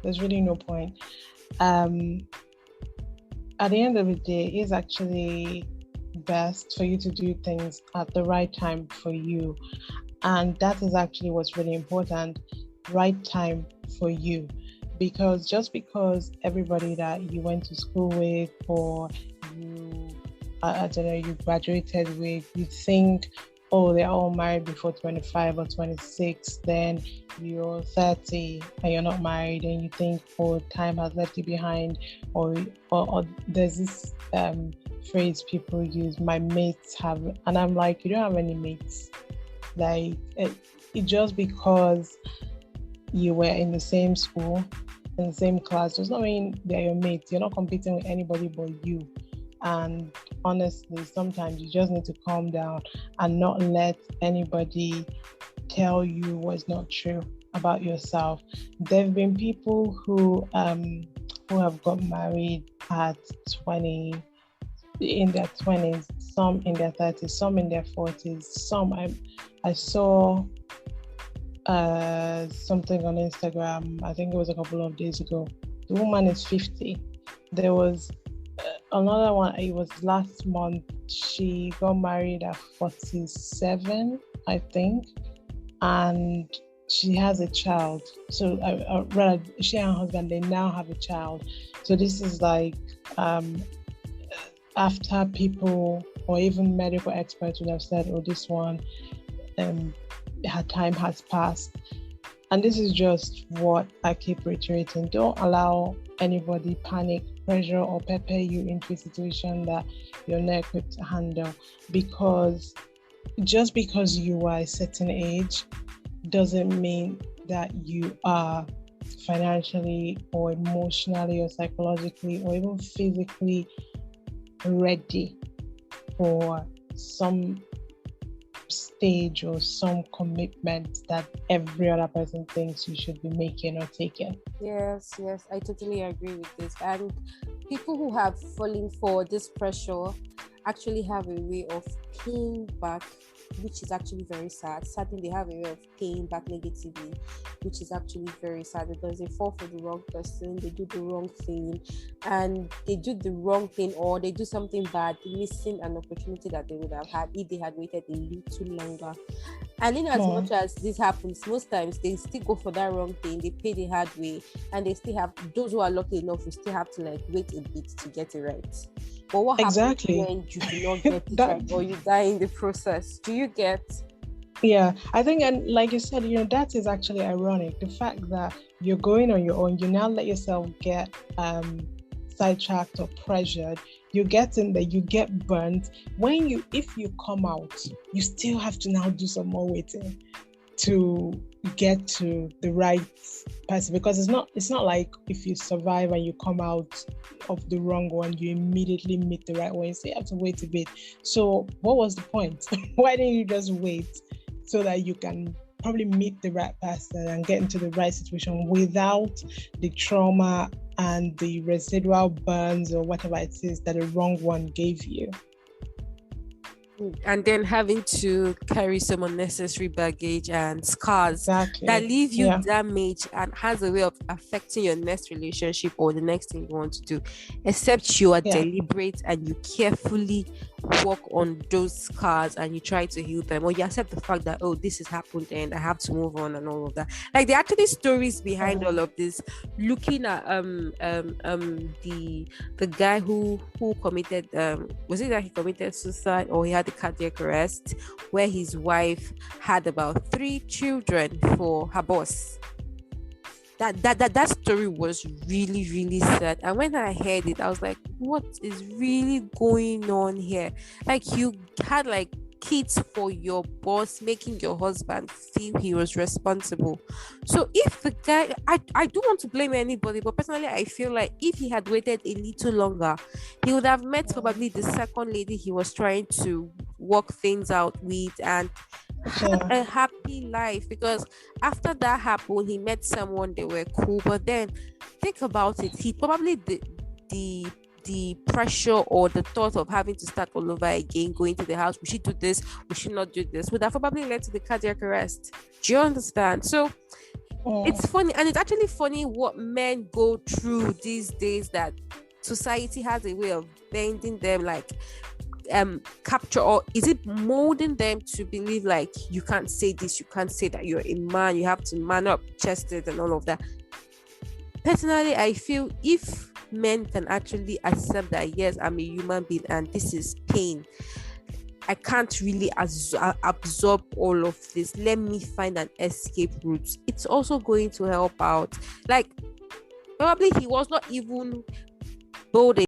There's really no point. Um, at the end of the day, it's actually best for you to do things at the right time for you. And that is actually what's really important, right time for you. Because just because everybody that you went to school with or you, I don't know, you graduated with, you think, oh, they're all married before 25 or 26, then you're 30 and you're not married and you think, oh, time has left you behind, or there's this phrase people use, my mates have, and I'm like, you don't have any mates. Like, it just because you were in the same school, in the same class, does not mean they're your mates. You're not competing with anybody but you. And honestly, sometimes you just need to calm down and not let anybody tell you what's not true about yourself. There have been people who have got married at 20, in their 20s, some in their 30s, some in their 40s, some I saw something on Instagram, I think it was a couple of days ago. The woman is 50. There was another one, it was last month, she got married at 47, I think, and she has a child. So rather, she and her husband, they now have a child. So this is like after people or even medical experts would have said, oh, this one, her time has passed. And this is just what I keep reiterating. Don't allow anybody panic, pressure, or prepare you into a situation that you're not equipped to handle. Because just because you are a certain age doesn't mean that you are financially or emotionally or psychologically or even physically ready for some stage or some commitment that every other person thinks you should be making or taking. Yes, I totally agree with this. And people who have fallen for this pressure actually have a way of paying back, which is actually very sad. Sadly, they have a way of paying back negatively, which is actually very sad, because they fall for the wrong person, they do the wrong thing, and they do the wrong thing, or they do something bad, missing an opportunity that they would have had if they had waited a little longer. And in as much as this happens, most times they still go for that wrong thing, they pay the hard way, and they still have, those who are lucky enough will still have to like wait a bit to get it right. But what happens when you do not get it right, or you die in the process? Do you get? Yeah, I think, and like you said, that is actually ironic. The fact that you're going on your own, you now let yourself get sidetracked or pressured. You get in there, you get burnt. If you come out, you still have to now do some more waiting to get to the right person, because it's not like if you survive and you come out of the wrong one, you immediately meet the right one. So you have to wait a bit. So what was the point? Why didn't you just wait so that you can probably meet the right person and get into the right situation without the trauma and the residual burns or whatever it is that the wrong one gave you? And then having to carry some unnecessary baggage and scars that leave you damaged and has a way of affecting your next relationship or the next thing you want to do, except you are deliberate and you carefully work on those scars and you try to heal them, or you accept the fact that, oh, this has happened and I have to move on and all of that. Like, there are actually stories behind all of this, looking at the guy who committed was it that he committed suicide or he had a cardiac arrest, where his wife had about 3 children for her boss. That story was really, really sad. And when I heard it, I was like, what is really going on here? Like, you had like kids for your boss, making your husband feel he was responsible. So if the guy, I don't want to blame anybody, but personally I feel like if he had waited a little longer, he would have met probably the second lady he was trying to work things out with and had a happy life. Because after that happened, he met someone, they were cool, but then think about it, he probably the pressure or the thought of having to start all over again, going to the house, we should do this, we should not do this, would have probably led to the cardiac arrest. Do you understand? So It's funny, and it's actually funny what men go through these days, that society has a way of bending them, like capture, or is it molding them to believe like you can't say this, you can't say that, you're a man, you have to man up, chested, and all of that. Personally, I feel if men can actually accept that, yes, I'm a human being and this is pain, I can't really absorb all of this, let me find an escape route, it's also going to help out. Like, probably he was not even bold